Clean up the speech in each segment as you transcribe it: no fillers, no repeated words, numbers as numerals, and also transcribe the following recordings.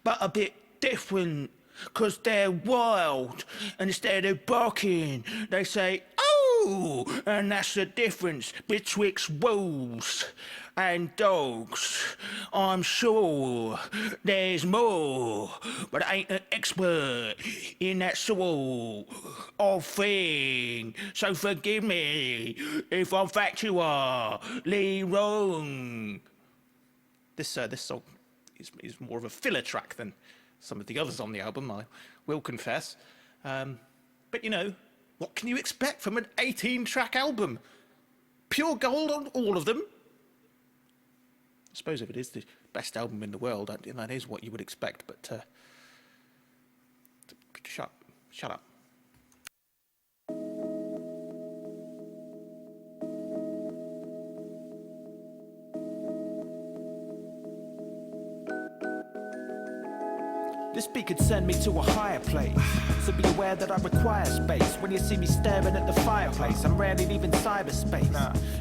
but a bit different, 'cause they're wild, and instead of barking, they say, "Oh!" And that's the difference betwixt wolves and dogs. I'm sure there's more, but I ain't an expert in that sort of thing. So forgive me if I'm factually wrong. This song is more of a filler track than some of the others on the album, I will confess. But you know, what can you expect from an 18-track album? Pure gold on all of them. I suppose if it is the best album in the world, that is what you would expect, but shut up. This beat could send me to a higher place, so be aware that I require space. When you see me staring at the fireplace, I'm rarely leaving cyberspace.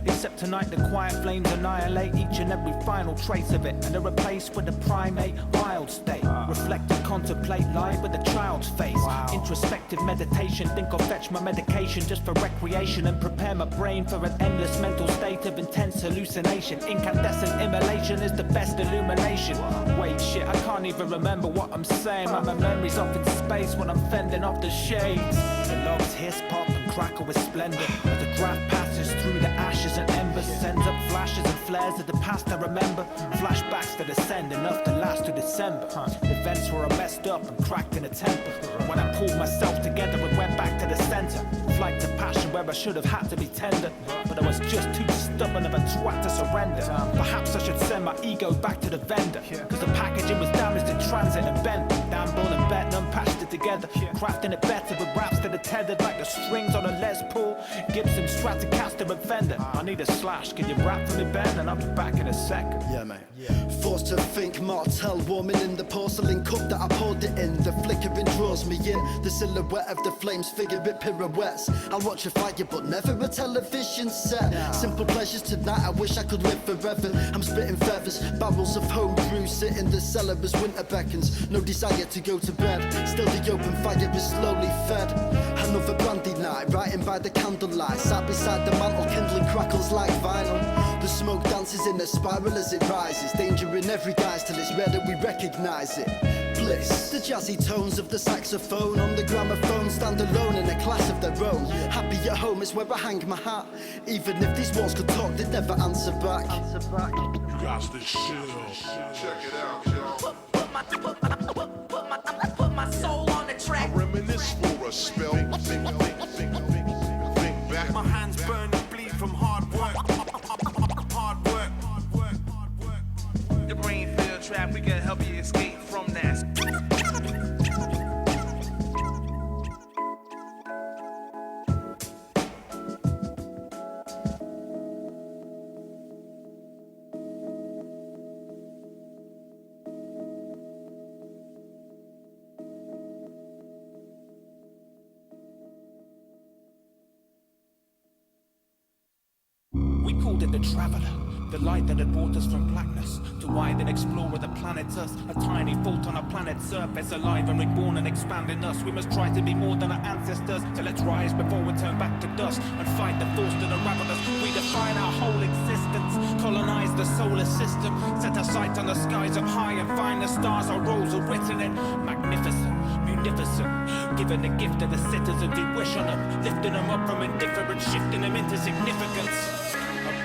Except tonight the quiet flames annihilate each and every final trace of it, and are replaced with a primate wild state. Reflect and contemplate life with a child's face. Introspective meditation, think I'll fetch my medication just for recreation, and prepare my brain for an endless mental state of intense hallucination. Incandescent immolation is the best illumination. Wait, shit, I can't even remember what I'm saying. My memory's off in space when I'm fending off the shades. The logs hiss, pop and crackle with splendor as the graph passes through the ashes and embers, sends up flashes and flares of the past I remember. Flashbacks that ascend enough to last to December. Events where I messed up and cracked in a temper. When I pulled myself together and went back to the center. Flight to passion where I should have had to be tender, but I was just too stubborn of a twat to surrender. Perhaps I should send my ego back to the vendor, cause the packaging was damaged in transit and bent. Down ball and bet and patched it together, crafting it better with raps that are tethered like the strings on a Les Paul, Gibson, Stratocaster and Fender. I need a slash, can you rap for me, Ben? And I'll be back in a second. Yeah, mate. Forced to think, Martell warming in the porcelain cup that I poured it in. The flickering draws me in, the silhouette of the flames figure it pirouettes. I'll watch a fire but never a television set. Simple pleasures tonight, I wish I could live forever. I'm spitting feathers, barrels of homebrew sit in the cellar as winter beckons. No desire to go to bed, still the open fire is slowly fed. Another brandy night, writing by the candlelight, sat beside the mantle, kindling crackles like vinyl. The smoke dances in a spiral as it rises, danger in every guise till it's rare that we recognise it. Bliss, the jazzy tones of the saxophone on the gramophone stand alone in a class of their own. Happy at home is where I hang my hat. Even if these walls could talk, they'd never answer back. You got the shit. Check it out, y'all. Put my soul on the track. I reminisce for a spell. Think back. My hands burn and bleed from hard work. Hard work. Your brain feel trapped, we can help you escape from that. We called it the Traveller, the light that had brought us from blackness to wide and explore the planet's Earth. A tiny fault on our planet's surface, alive and reborn and expanding us. We must try to be more than our ancestors, so let's rise before we turn back to dust and fight the force that unravel us. We define our whole existence, colonize the solar system, set our sight on the skies up high and find the stars our roles are written in. Magnificent, munificent, giving the gift to the citizens who wish on them, lifting them up from indifference, shifting them into significance.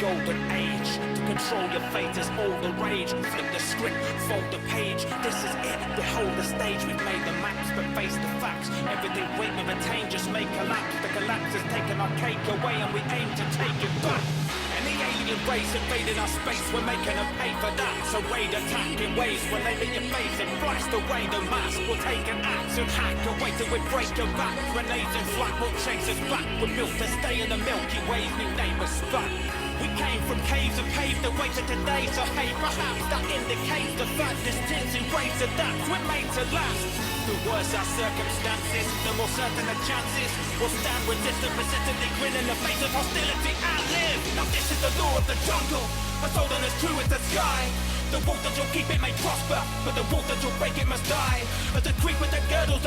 Golden age, to control your fate is all the rage. Flip the script, fold the page, this is it, behold the stage. We've made the maps but face the facts. Everything we've attained just may collapse. The collapse has taken our cake away and we aim to take it back. And the alien race invaded our space, we're making them pay for that. So raid attack in ways when they meet your face and blast away the mask. We'll take an axe and hack away till we break your back. Grenades and flak will chase us back. We're built to stay in the Milky Way's new name is Spot. We came from caves and paved the way to today, so hey, perhaps that indicates the fact this tinted race adapts, we're made to last. The worse our circumstances, the more certain the chances. We'll stand resistant, persistently grin in the face of hostility, outlive. Now this is the law of the jungle, as old and as true as the sky. The wolf that you'll keep it may prosper, but the wolf that you'll break it must die.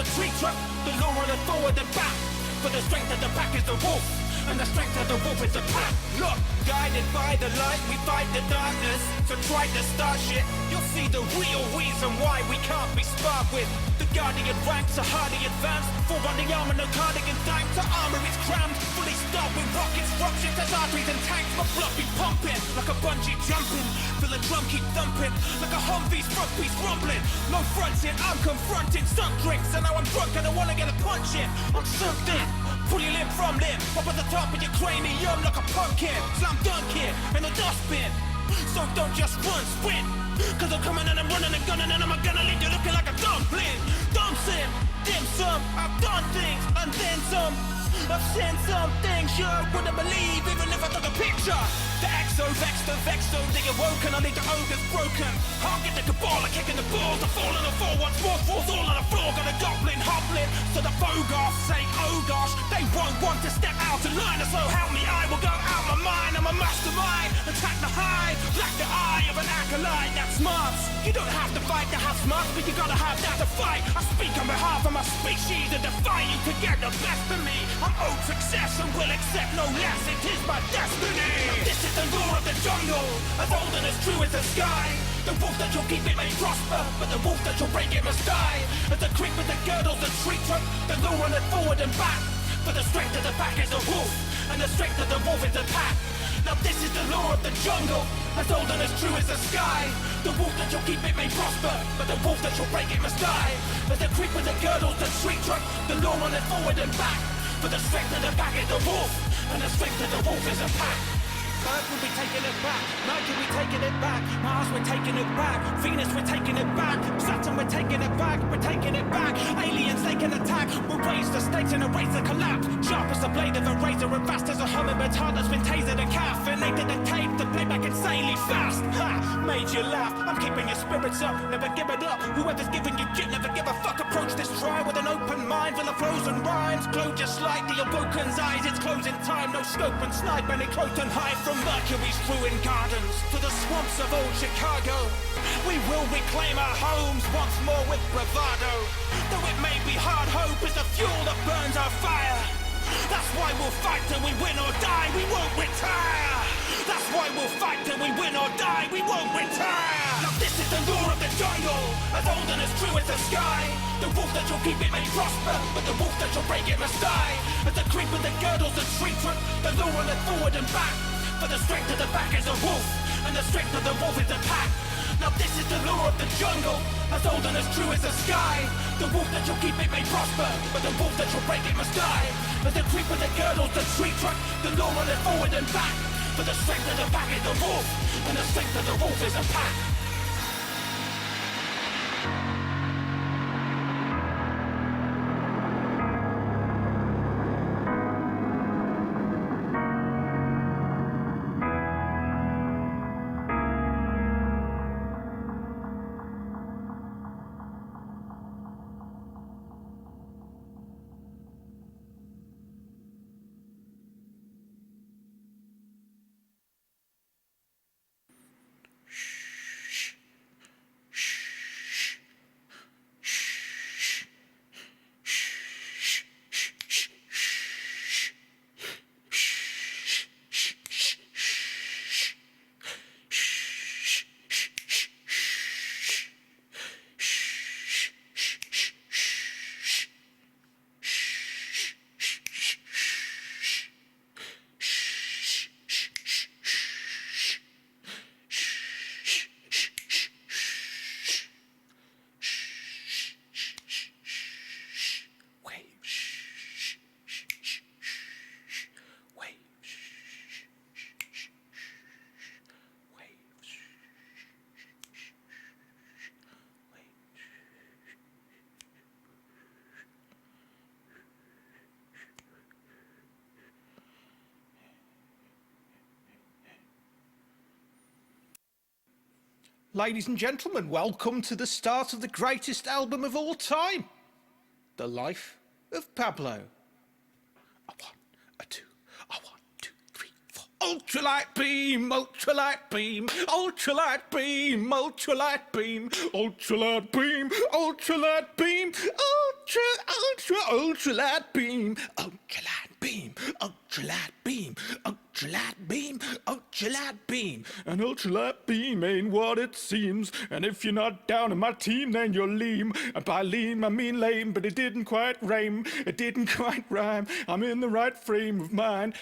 the tree trunk, the law on the forward and back. For the strength of the pack is the wolf, and the strength of the wolf is the pack. Look, guided by the light, we fight the darkness. So try to start shit, you'll see the real reason why we can't be sparred with. The guardian ranks are hardly advanced. Full on the armor, no cardigan thanks. The armor is crammed, fully stocked with rockets, rockets, there's arteries and tanks. My blood be pumping, like a bungee jumping. Feel the drum keep thumping, like a Humvee's front piece rumbling. No fronting, I'm confronting some drinks. And now I'm drunk and I wanna get a punch in on something. Pull your limb from limb, up at the top of your cranium like a pumpkin. Slam dunk here in the dustbin. So don't just run, sprint. Cause I'm coming and I'm running and gunning and I'm gonna leave you looking like a dumpling. Dumb sim, dim sum, I've done things and then some. I've seen some things you wouldn't believe even if I took a picture. The exo, vex, the vexo, the awoken, I leave the ogres broken. I'll get the cabal, kicking the balls, the fall on the floor once more, falls all on the floor, got a goblin hobbling. So the fogoffs say, oh gosh, they won't want to step out of line. And so help me, I will go out my mind. I'm a mastermind, attack the high, black the eye of an acolyte that's smarts. You don't have to fight to have smarts, but you gotta have that to fight. I speak on behalf of my species and defy you to get the best of me. I'm owed success and will accept no less, it is my destiny. This is the law of the jungle, as old and as true as the sky. The wolf that you'll keep it may prosper, but the wolf that you'll break it must die. As the creep with the girdles and tree trunk, the law on it forward and back. For the strength of the pack is the wolf, and the strength of the wolf is the pack. Now this is the law of the jungle, as old and as true as the sky. The wolf that you'll keep it may prosper, but the wolf that you'll break it must die. As the creep with the girdles and tree trunk, the law on it forward and back. For the strength of the pack is the wolf, and the strength of the wolf is a pack. Earth will be taking it back, Nigel we're taking it back, Mars we're taking it back, Venus we're taking it back, Saturn we're taking it back, we're taking it back. Aliens they can attack, we'll raise the stakes and erase the collapse. Sharp as the blade of a razor and fast as a hummingbird's heart that's been tasered and caffeinated and taped to play back insanely fast. Ha! Made you laugh, I'm keeping your spirits up, never give it up. Whoever's giving you shit, never give a fuck. Approach this try with an open mind, full of frozen rhymes. Glow just like the Awoken's eyes, it's closing time. No scope and snipe, any close and hide from Mercury's ruined gardens to the swamps of old Chicago. We will reclaim our homes once more with bravado. Though it may be hard, hope is the fuel that burns our fire. That's why we'll fight till we win or die, we won't retire. That's why we'll fight till we win or die, we won't retire. Now this is the law of the jungle, as old and as true as the sky. The wolf that you'll keep it may prosper, but the wolf that you'll break it must die. As the creep with the girdles and tree trunk, the law on it forward and back. For the strength of the pack is a wolf, and the strength of the wolf is a pack. Now this is the law of the jungle, as old and as true as the sky. The wolf that you'll keep it may prosper, but the wolf that you'll break it must die. As the creep with the girdles, the tree trunk, the law on it forward and back. For the strength of the pack is the wolf, and the strength of the wolf is a pack. Ladies and gentlemen, welcome to the start of the greatest album of all time. The Life of Pablo. A one, a two, a 1, 2, 3, 4. Ultralight beam, ultralight beam, ultralight beam, ultralight beam, ultralight beam, ultralight beam, ultralight ultralight beam, ultralight beam, ultralight beam, ultralight beam, ultralight beam. An ultralight beam ain't what it seems, and if you're not down in my team, then you're lame. And by lame, I mean lame, but it didn't quite rhyme. It didn't quite rhyme. I'm in the right frame of mind.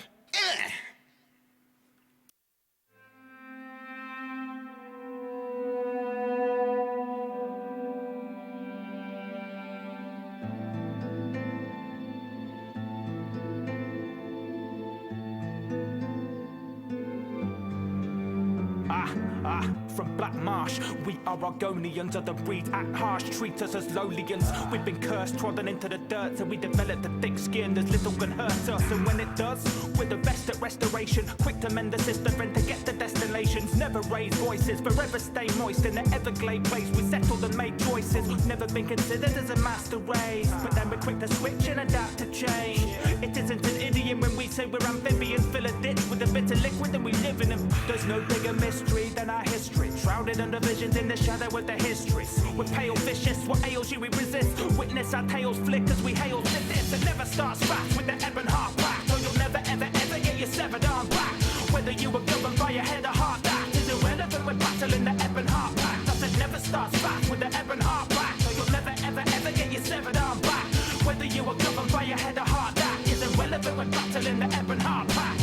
From Black Marsh, we are Argonians of the breed. Act harsh, treat us as lowlians. We've been cursed, trodden into the dirt, so we developed a thick skin as little can hurt us. And when it does, we're the best at restoration. Quick to mend the system and to get to destinations. Never raise voices, forever stay moist. In the Everglade place, we settled and made choices. Never been considered as a master race, but then we're quick to switch and adapt to change. It isn't an idiom when we say we're amphibians. Fill a ditch with a bit of liquid and we live in them. There's no bigger mystery than our history, shrouded under visions in the shadow of the history. We're pale vicious, what ails you we resist. Witness our tails flick as we hail this. It never starts fast with the ebb and heart back, so you'll never ever ever get your severed arm back. Whether you were governed by your head or heart, that is irrelevant. We're battling the ebb and heart back. Thus it never starts fast with the ebb and heart back, so you'll never ever ever get your severed arm back. Whether you were governed by your head or heart, that is irrelevant. We're battling the ebb and heart back.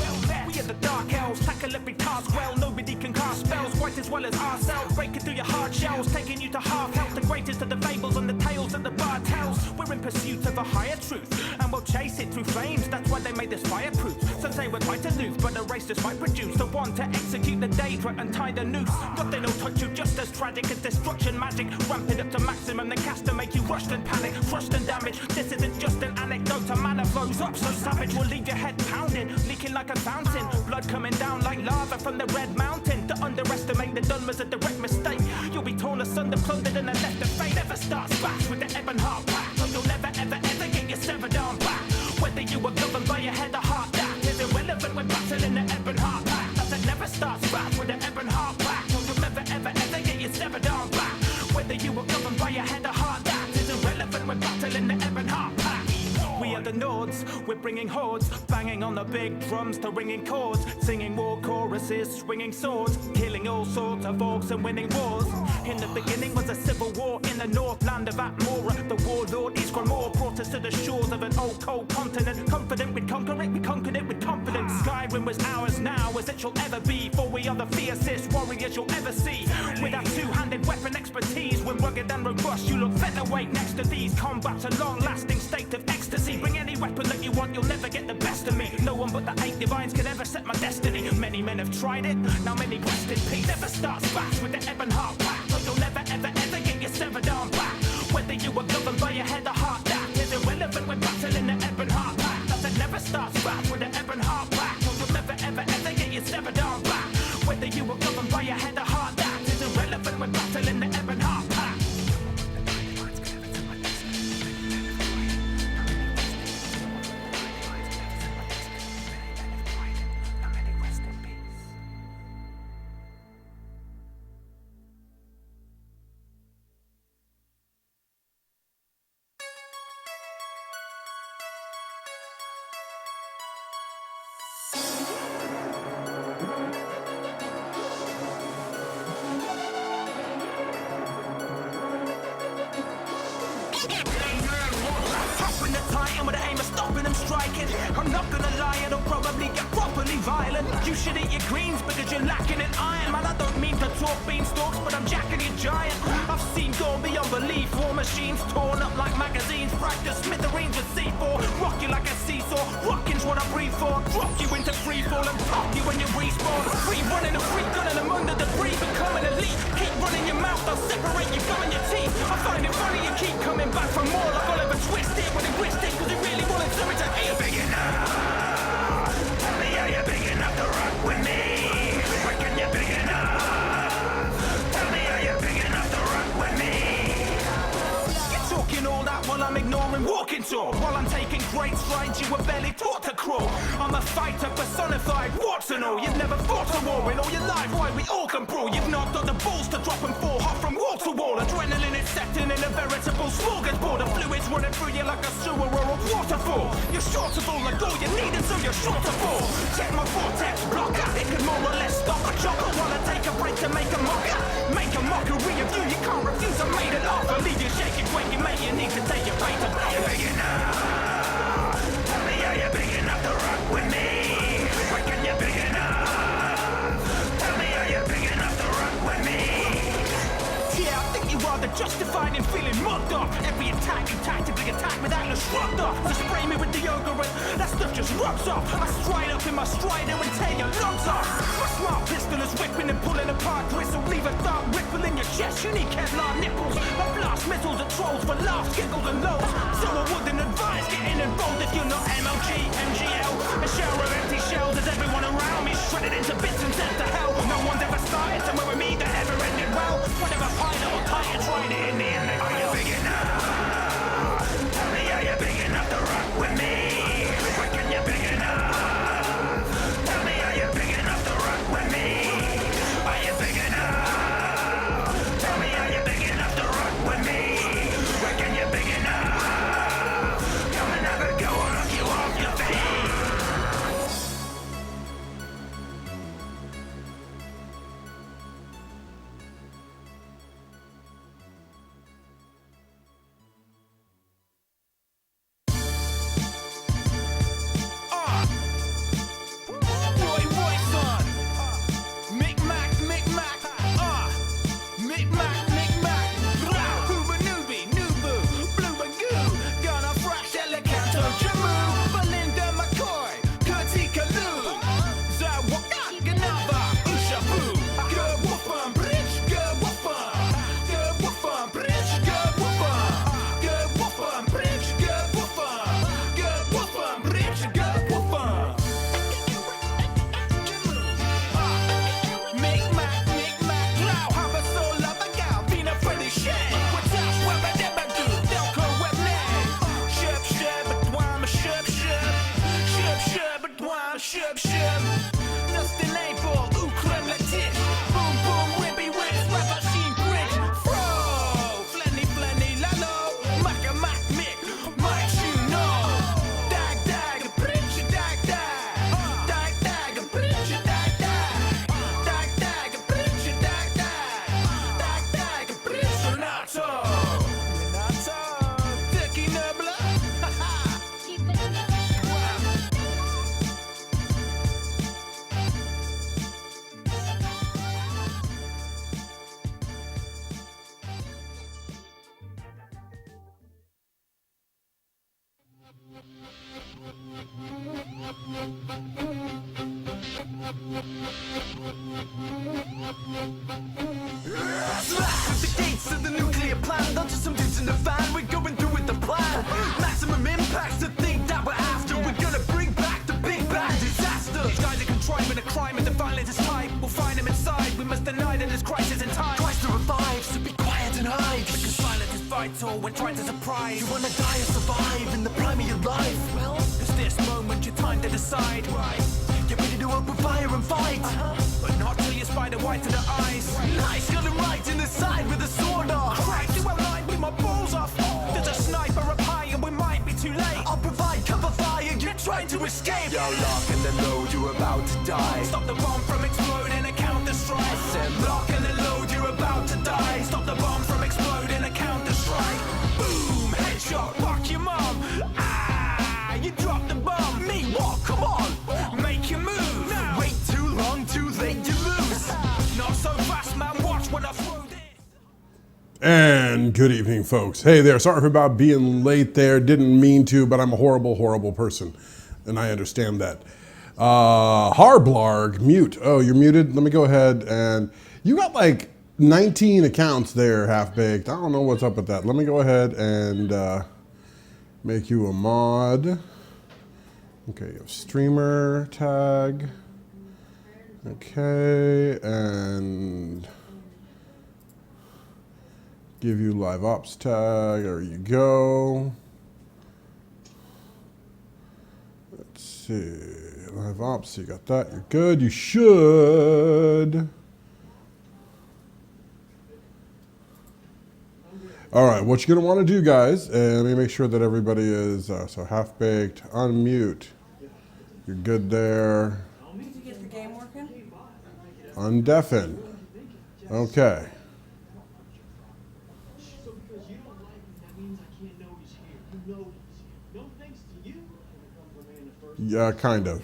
We are the dark elves, tackle every task well. Nobody can cast spells quite as well as ourselves. Breaking through your hard shells, taking you to half health. The greatest of the fables and the tales that the bard tells. We're in pursuit of a higher truth, and we'll chase it through flames. That's why they made us fireproof. Some say we're quite aloof, but the race just might produce the one to execute the daedra and tie the noose. Nothing will touch you, just as tragic as destruction magic. Ramping up to maximum, the cast to make you rushed and panic, crushed and damaged. This isn't just an anecdote. A mana flows up so savage, will leave your head pounding, leaking like a fountain. Blood coming down like lava from the red mountain. To underestimate the done was a direct mistake. You'll be torn asunder, plundered and then left to fate. Never starts fast with the ebb and heart back, so you'll never ever ever get your severed arm back. Whether you were governed by your head or heart, that is irrelevant. We're battling the ebb and heart back. Thus it never starts fast with the ebb and heart back, so you'll never ever ever get your severed arm back. Whether you were governed by your head or heart, that is irrelevant. We're battling the ebb and heart back. We are the Nords, we're bringing hordes, banging on the big drums to ringing chords, singing war choruses, swinging swords, killing all sorts of orcs and winning wars. In the beginning was a civil war in the northland of Atmora. The warlord Isgramor brought us to the shores of an old cold continent. Confident we'd conquer it, we conquered it with confidence. Skyrim was ours now, as it shall ever be, for we are the fiercest warriors you'll ever see. With our two-handed weapon expertise, we're rugged and robust. You look featherweight next to these. Combat's a long-lasting state of ecstasy. Bring any weapon that you want, you'll never get the best of me. No one but the 8 divines could ever set my destiny. Many men have tried it, now many rest in peace. Never starts fast with the ebb and heart back, so you'll never ever ever get your severed arm back. Whether you were governed by your head or heart, that is irrelevant. We're battling the ebb and heart back. Thus it never starts fast with the ebb and heart back, so you'll never ever ever get your severed arm back. Whether you were governed by your head or heart, that is irrelevant. We're battling the ebb and heart back. I'm not gonna lie, it'll probably get properly violent. You should eat your greens because you're lacking in iron. Man, I don't mean to talk beanstalks, but I'm jacking you giant. I've seen go beyond belief. War machines torn up like magazines. Fracture smithereens with C4. Rock you like a seesaw. Rocking's what I breathe for. Drop you into free fall and pop you when you respawn. Free running and free gunning, I'm under debris, becoming elite. Keep running your mouth, I'll separate you from your teeth. I find it funny you keep coming back for more. Like Oliver Twisted when he wished it, cause he really wanted something to eat. Big enough. Tell me, are you big enough to rock with me? Reckon you're big enough. Tell me, are you big enough to rock with me? You're talking all that while I'm ignoring walking talk. While I'm taking great strides, you were barely taught to crawl. I'm a fighter personified, warts and all. You've never fought a war in all your life. Why we all can brawl? You've not got the balls to drop and fall hot from wall to wall. Adrenaline is setting in a veritable smorgasbord. The fluids running through you short of all, like all you need is so you're short of all. Check my vortex blocker, it can more or less stop a chopper while I take a break to make a mocker. Make a mockery of you, you can't refuse, I made it off. I leave you shaking, quaking, mate, you need to take your bait to play. Big enough, tell me are you big enough to rock with me? Reckon you're big enough, tell me are you big enough to rock with me? Yeah, I think you are the justified in feeling mugged off. Every attack you tactically attack without a shrugged off. So spray me with the yoga and that stuff just rubs off. I stride up in my strider and tear your lungs off. My smart pistol is whipping and pulling apart gristle. Leave a dark ripple in your chest, you need Kevlar nipples. I blast missiles at trolls for laughs, giggles and lows. So I wouldn't advise getting involved if you're not MLG, MGL. A shower of empty shells as everyone around me shredded into bits and sent to hell. No one's ever started somewhere with me that ever ended well. Whatever pilot or titan tried it in the end. Are you big enough? Tell me, are you big enough to rock with me? Reckon you're big enough? Tell me, are you big enough to rock with me? Are you big enough? Tell me, are you big enough to rock with me? Reckon you're big enough? Come and have a go, I'll knock you off your feet. When trying to surprise, you wanna die or survive in the prime of your life. Well, it's this moment your time to decide. Right, get ready to open fire and fight. But not till you spy the white to the eyes. Nice, got him right in the side with a sword off. Crack you outline with my balls off. There's a sniper up high and we might be too late. I'll provide cover fire, you're trying to escape. You're locked in the load, you're about to die. Stop the bomb from exploding, a counter strike. I said lock in the load, you're about to die. Stop the bomb from exploding, a counter strike. Boom, headshot, fuck your mom. Ah, you dropped the bomb. Me what? Come on, make your move. Now. Wait too long, too late, you lose. Not so fast, man, watch when I throw this. And good evening, folks. Hey there, sorry about being late there. Didn't mean to, but I'm a horrible, horrible person. And I understand that. Harblarg, mute. Oh, you're muted? Let me go ahead and... You got like 19 accounts there, Half-Baked. I don't know what's up with that. Let me go ahead and make you a mod. Okay, streamer tag. Okay, and give you live ops tag. There you go. Let's see. Live ops, you got that. You're good. You should All right, what you're gonna want to do, guys, and let me make sure that everybody is so half baked. Unmute. You're good there. Did you get the game working? Undeafen. Okay. Yeah, kind of.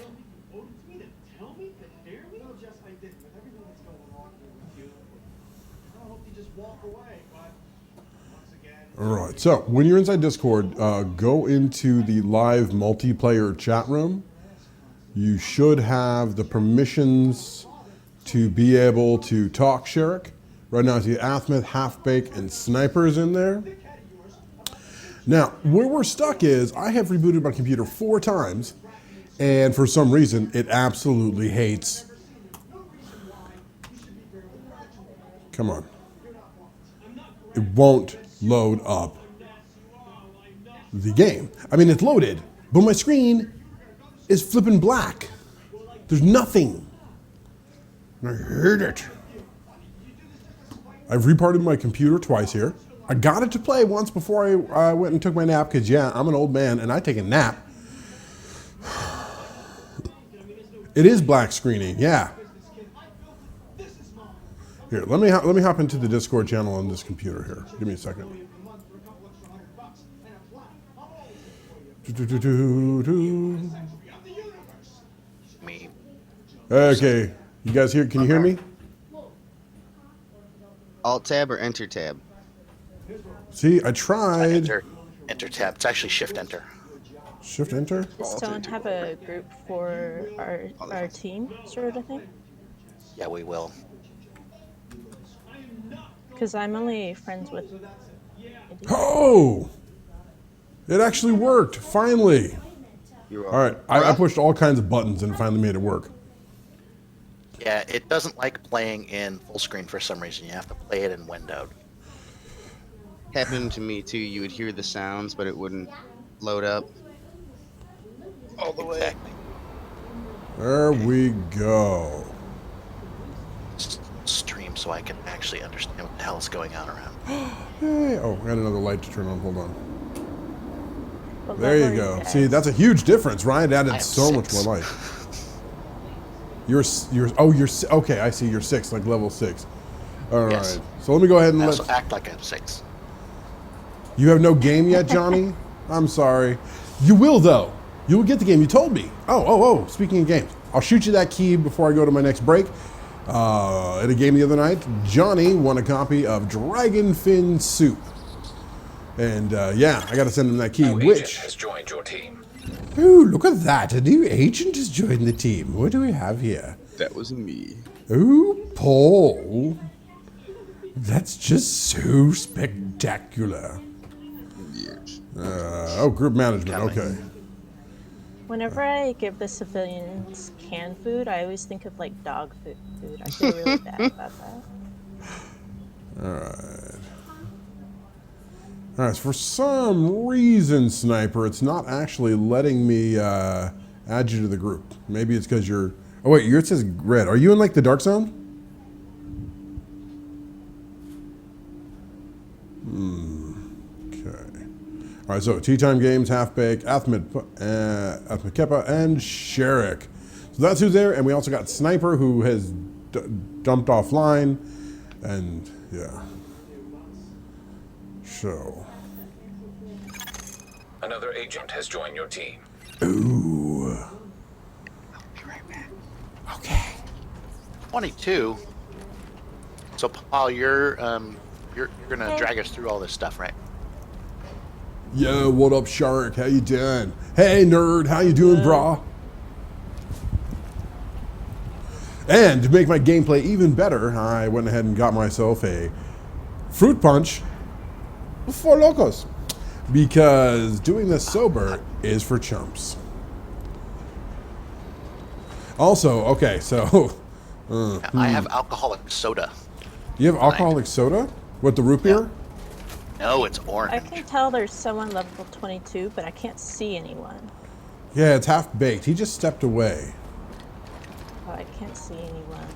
All right, so when you're inside Discord, go into the live multiplayer chat room. You should have the permissions to be able to talk, Sherrick. Right now, I see Athmeth, Half-Bake, and Snipers in there. Now, where we're stuck is I have rebooted my computer 4 times, and for some reason, it absolutely hates. Come on. It won't load up the game. I mean, it's loaded, but my screen is flipping black. There's nothing. And I hate it. I've restarted my computer twice here. I got it to play once before I went and took my nap, because yeah, I'm an old man and I take a nap. It is black screening, yeah. Here, let me hop into the Discord channel on this computer here. Give me a second. Me. Okay, you guys here? Can you hear me? Alt tab or enter tab? See, I tried. Enter tab. It's actually shift enter. Shift enter. Just don't have a group for our team, sort of thing. Yeah, we will. Because I'm only friends with. Oh! It actually worked, finally. All right, I pushed all kinds of buttons and finally made it work. Yeah, it doesn't like playing in full screen for some reason. You have to play it in windowed. Happened to me too. You would hear the sounds, but it wouldn't load up. All the way. Exactly. There we go. Stream so I can actually understand what the hell is going on around. Hey, oh, I got another light to turn on. Hold on. Well, There you go. See, that's a huge difference, right? It added so 6. much more light. You're okay. I see. You're 6, like level 6. All Yes. right. So let me go ahead and I let. also act like I'm 6. You have no game yet, Johnny? I'm sorry. You will though. You will get the game. You told me. Oh. Speaking of games, I'll shoot you that key before I go to my next break. At a game the other night, Johnny won a copy of Dragon Fin Soup. And yeah, I got to send him that key. Which has joined your team. Oh, look at that! A new agent has joined the team. What do we have here? That was me. Oh, Paul. That's just so spectacular. Years. Oh, group management. Okay. Whenever I give the civilians canned food, I always think of like dog food. I feel really bad about that. Alright. Alright, so for some reason, Sniper, it's not actually letting me add you to the group. Maybe it's because you're... Oh wait, yours says red. Are you in like the dark zone? Okay. Alright, so Tea Time Games, Half-Baked, Athmed Kepa, and Sherrick. So that's who's there, and we also got Sniper, who has dumped offline, and yeah. So. Another agent has joined your team. Ooh. I'll be right back. Okay. 22. So Paul, you're gonna drag us through all this stuff, right? Yo, what up, Shark? How you doing? Hey, nerd, how you doing, brah? And to make my gameplay even better, I went ahead and got myself a fruit punch for locos, because doing this sober is for chumps. Also, okay, so I have alcoholic soda. you have alcoholic soda with the root beer? No, it's I orange. can tell there's someone level 22, but I can't see anyone. Yeah, it's half baked. He just stepped away. Oh, I can't see anyone.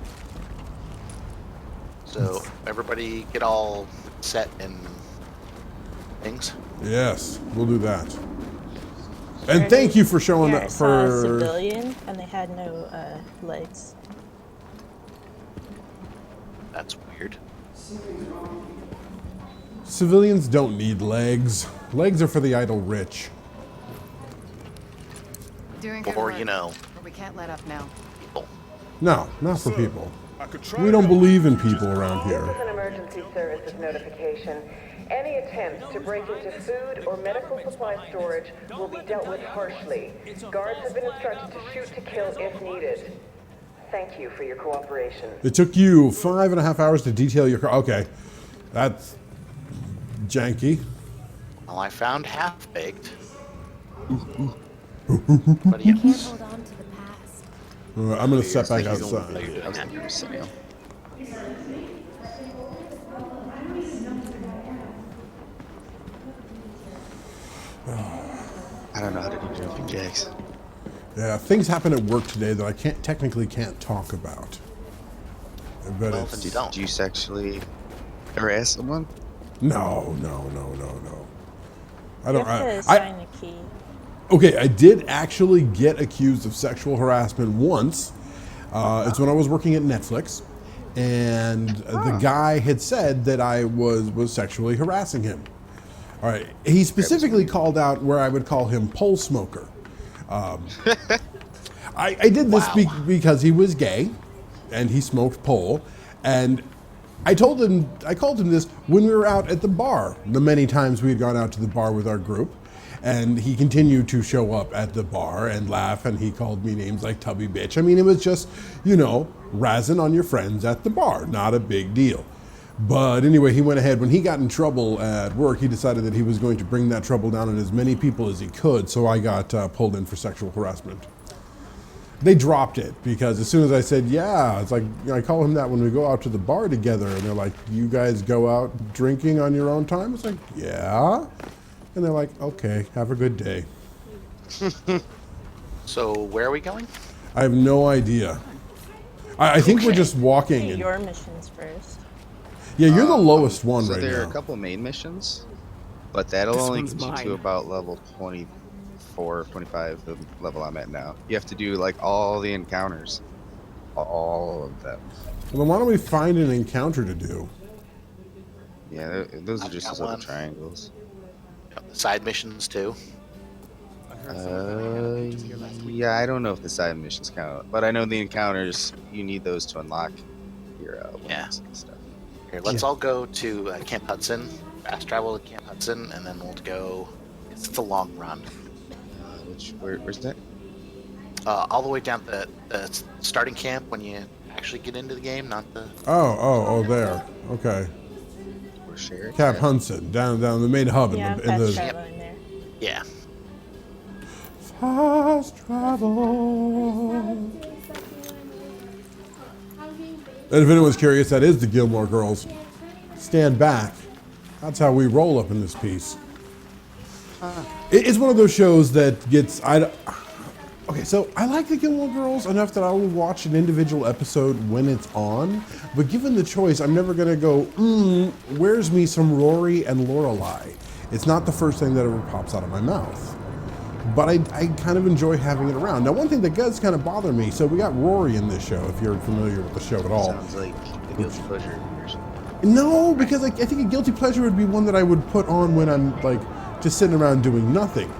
So everybody get all set and things. Yes, we'll do that. And thank you for showing Here, that I saw a for. civilian, and they had no legs. That's weird. Civilians don't need legs. Legs are for the idle rich. Doing good Or, work, you know, but we can't let up now. people. No, not for people. We don't believe in people around here. This is an emergency services notification. Any attempt to break into food or medical supply storage will be dealt with harshly. Guards have been instructed to shoot to kill if needed. Thank you for your cooperation. It took you 5.5 hours to detail your car. Okay, that's janky. Well, I found half-baked. What do you Can't hold on to the past. I'm gonna step back outside. I don't know how to do jumping jacks. Yeah, things happen at work today that I technically can't talk about. But Well, it's, then you don't. Do you sexually harass someone? No. I don't. You have to sign a key. Okay, I did actually get accused of sexual harassment once. It's when I was working at Netflix, and the guy had said that I was sexually harassing him. All right, he specifically called out where I would call him pole smoker. I did this because he was gay, and he smoked pole, and I called him this when we were out at the bar. The many times we had gone out to the bar with our group. And he continued to show up at the bar and laugh, and he called me names like tubby bitch. I mean, it was just, razzing on your friends at the bar. Not a big deal. But anyway, he went ahead. When he got in trouble at work, he decided that he was going to bring that trouble down on as many people as he could. So I got pulled in for sexual harassment. They dropped it because as soon as I said, yeah, it's like, I call him that when we go out to the bar together. And they're like, you guys go out drinking on your own time? It's like, yeah. And they're like, okay, have a good day. So where are we going? I have no idea. I think we're just walking. Do your missions first. Yeah, you're the lowest one so right there now. are a couple main missions, but that'll This only one's get you mine. to about level 24, 25, the level I'm at now. You have to do like all the encounters. All of them. Well, then why don't we find an encounter to do? Yeah, those are I've just got those little one. triangles. Side missions too. Yeah, I don't know if the side missions count, but I know the encounters, you need those to unlock your wins and stuff. Here, let's all go to Camp Hudson. Fast travel to Camp Hudson, and then we'll go. It's a long run. Where's that? All the way down the starting camp when you actually get into the game, not the. Oh, there. Okay. We're sharing. Cap Hudson, down the main hub Yeah, in fast the travel in there. Yeah. fast travel. And if anyone's curious, that is the Gilmore Girls. Stand back. That's how we roll up in this piece. It's one of those shows that gets... Okay, so I like the Gilmore Girls enough that I will watch an individual episode when it's on, but given the choice, I'm never gonna go, where's me some Rory and Lorelai? It's not the first thing that ever pops out of my mouth. But I kind of enjoy having it around. Now, one thing that does kind of bother me, so we got Rory in this show, if you're familiar with the show at all. Sounds like a guilty pleasure. No, because I think a guilty pleasure would be one that I would put on when I'm like just sitting around doing nothing,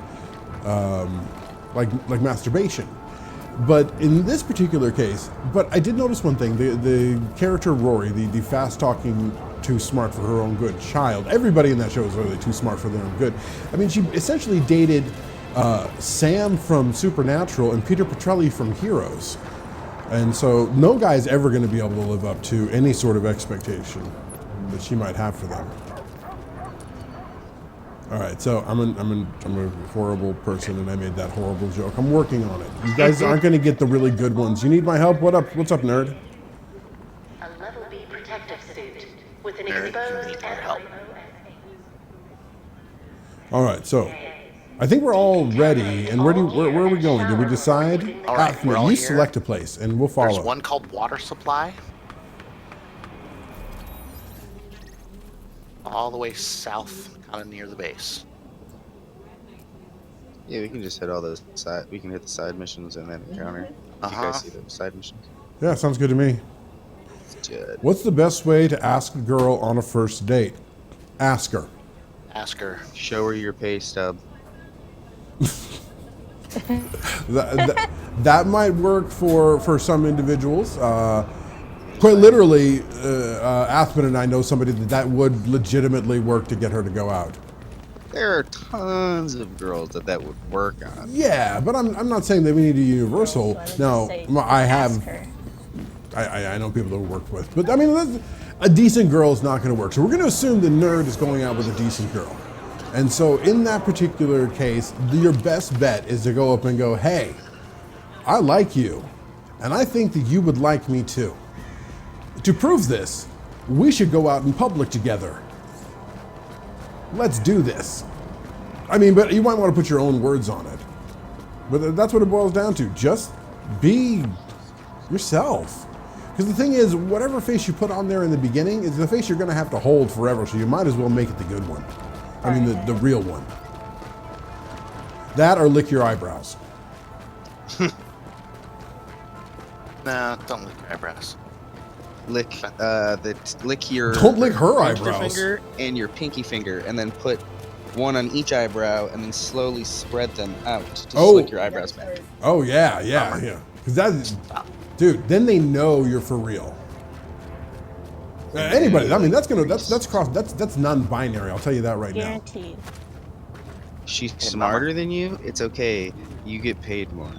like masturbation. But in this particular case, but I did notice one thing: the character Rory, the fast-talking, too smart for her own good child. Everybody in that show is really too smart for their own good. I mean, she essentially dated Sam from Supernatural and Peter Petrelli from Heroes. And so no guy's ever going to be able to live up to any sort of expectation that she might have for them. All right, so I'm a horrible person, and I made that horrible joke. I'm working on it. You guys aren't going to get the really good ones. You need my help? What up? What's up, nerd? A level B protective suit with an Nerd, you exposed need our help. All right, so I think we're all ready. And where are we going? Did we decide? All right, we're all you here. select a place, and we'll follow. There's one called Water Supply. all the way south, kind of near the base. Yeah, we can just hit all those side. We can hit the side missions and then encounter. You guys see the side missions? Yeah, sounds good to me. Good. What's the best way to ask a girl on a first date? Ask her. Ask her. Show her your pay stub. That might work for some individuals. Quite literally, Aspen and I know somebody that would legitimately work to get her to go out. There are tons of girls that would work on. Yeah, but I'm not saying that we need a universal. No, I know people that we worked with, but I mean, a decent girl is not going to work. So we're going to assume the nerd is going out with a decent girl. And so in that particular case, your best bet is to go up and go, hey, I like you, and I think that you would like me too. To prove this, we should go out in public together. Let's do this. I mean, but you might want to put your own words on it. But that's what it boils down to. Just be yourself. Because the thing is, whatever face you put on there in the beginning is the face you're going to have to hold forever, so you might as well make it the good one. I mean, the real one. That or lick your eyebrows. Nah, don't lick your eyebrows. Lick your. Don't lick her pointer eyebrows. Finger and your pinky finger, and then put one on each eyebrow, and then slowly spread them out to lick your eyebrows back. Oh yeah. Because that's, dude. Then they know you're for real. Anybody. I mean, that's non-binary. I'll tell you that right now. Guaranteed. She's smarter than you. It's okay. You get paid more.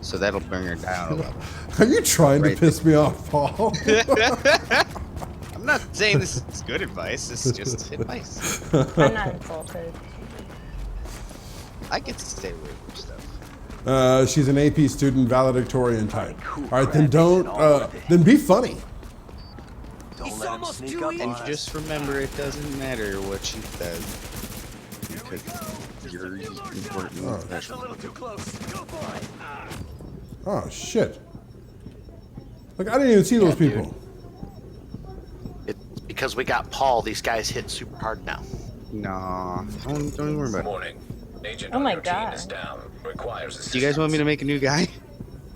So that'll bring her down a level. Are you trying to piss me off, Paul? I'm not saying this is good advice. This is just advice. I'm not insulted. I get to stay away from stuff. She's an AP student, valedictorian type. All right, then then be funny. Don't let him sneak up And just remember, it doesn't matter what she says. Because you're important. Oh. That's a little too close. Go for it. Oh shit! Like I didn't even see those people. Dude. It's because we got Paul. These guys hit super hard now. Nah, don't even worry about it. Warning. Agent Oh my on your team God. is down. Requires assistance. Do you guys want me to make a new guy?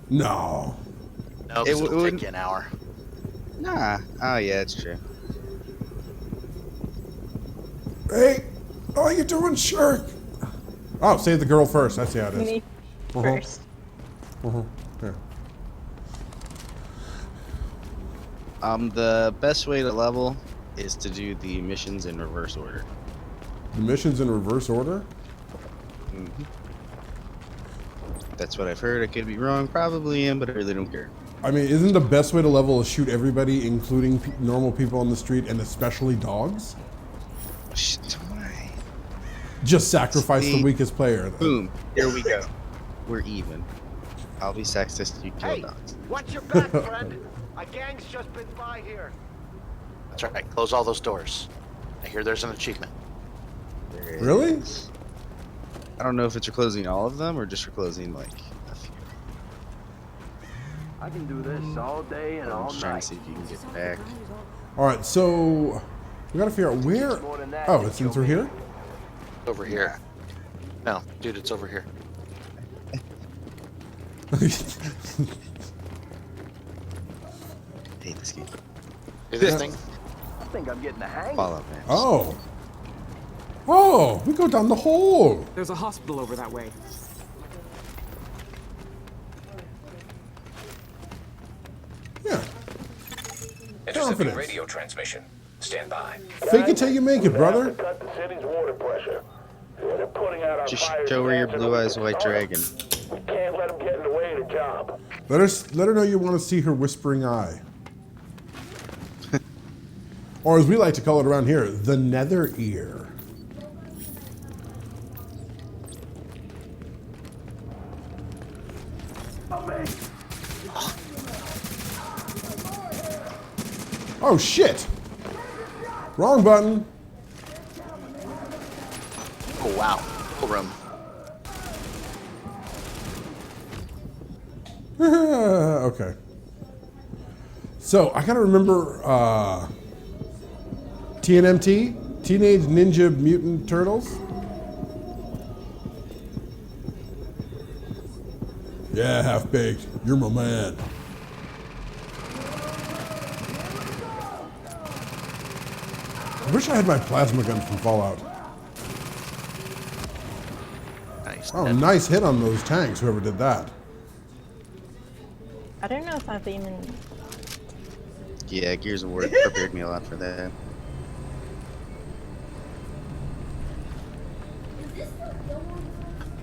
No. No, because it'll take you an hour. Nah. Oh yeah, it's true. Hey, how you doing, Shirk? Oh, save the girl first. That's how it is. Me first. Yeah. The best way to level is to do the missions in reverse order. The missions in reverse order? Mm-hmm. That's what I've heard. I could be wrong. Probably am, but I really don't care. I mean, isn't the best way to level is shoot everybody, including normal people on the street, and especially dogs? Why? Just sacrifice the weakest player. Boom. Here we go. We're even. I'll be sexist. You kill dogs. Watch your back, friend. A gang's just been by here. That's right. Close all those doors. I hear there's an achievement. Really? I don't know if it's for closing all of them or just for closing like a few. I can do this all day and I'm all just trying night. to see if you can get back. All right, so we gotta figure out where. Oh, it's in through here. Over here. No, dude, it's over here. Hate this game. Do this thing. I think I'm getting the hang. Follow, man. Oh. Oh, we go down the hole. There's a hospital over that way. Yeah. Intercepting Confidence. radio transmission. Stand by. Fake it till you make it, brother. Cut the city's water pressure. They're putting out our Just fires show her your and blue eyes white dragon. We can't let them get in the way of the job. Let her know you want to see her whispering eye. Or as we like to call it around here, the nether ear. Oh shit! Wrong button. Oh wow. Cool room. Okay. So I gotta remember TNMT? Teenage Ninja Mutant Turtles? Yeah, Half-Baked. You're my man. I wish I had my plasma gun from Fallout. Nice. Oh, nice hit on those tanks, whoever did that. I don't know if I've even... Yeah, Gears of War prepared me a lot for that.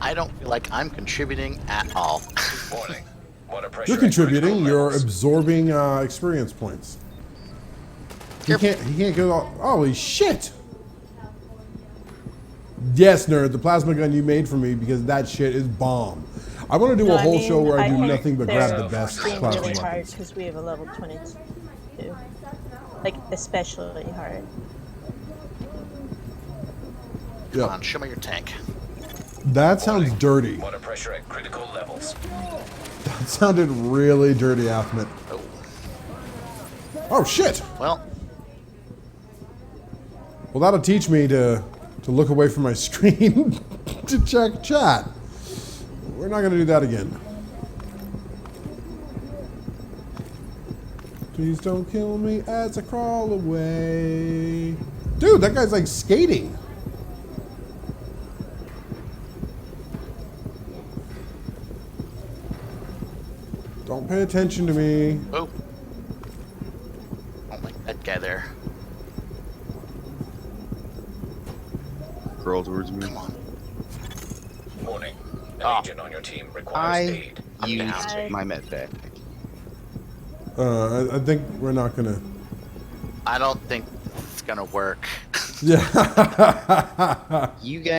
I don't feel like I'm contributing at all. Warning. Water pressure You're at contributing. critical You're levels. absorbing experience points. He can't go all... Holy shit! Yes, nerd, the plasma gun you made for me, because that shit is bomb. I want to do a whole show where I do think nothing but grab the they're best being plasma really hard weapons. because we have a level 22. Like, especially hard. Come Yep. on, show me your tank. That sounds dirty. Water pressure at critical levels. That sounded really dirty, Athmet. Oh. Oh, shit! Well, Well, that'll teach me to look away from my screen to check chat. We're not going to do that again. Please don't kill me as I crawl away. Dude, that guy's like skating. Don't pay attention to me. oh. I don't like that guy there. Crawl towards me. Come on. Warning. An agent on your team requires I aid. used my med pack. I think we're not gonna. I don't think it's gonna work. Yeah. You guys.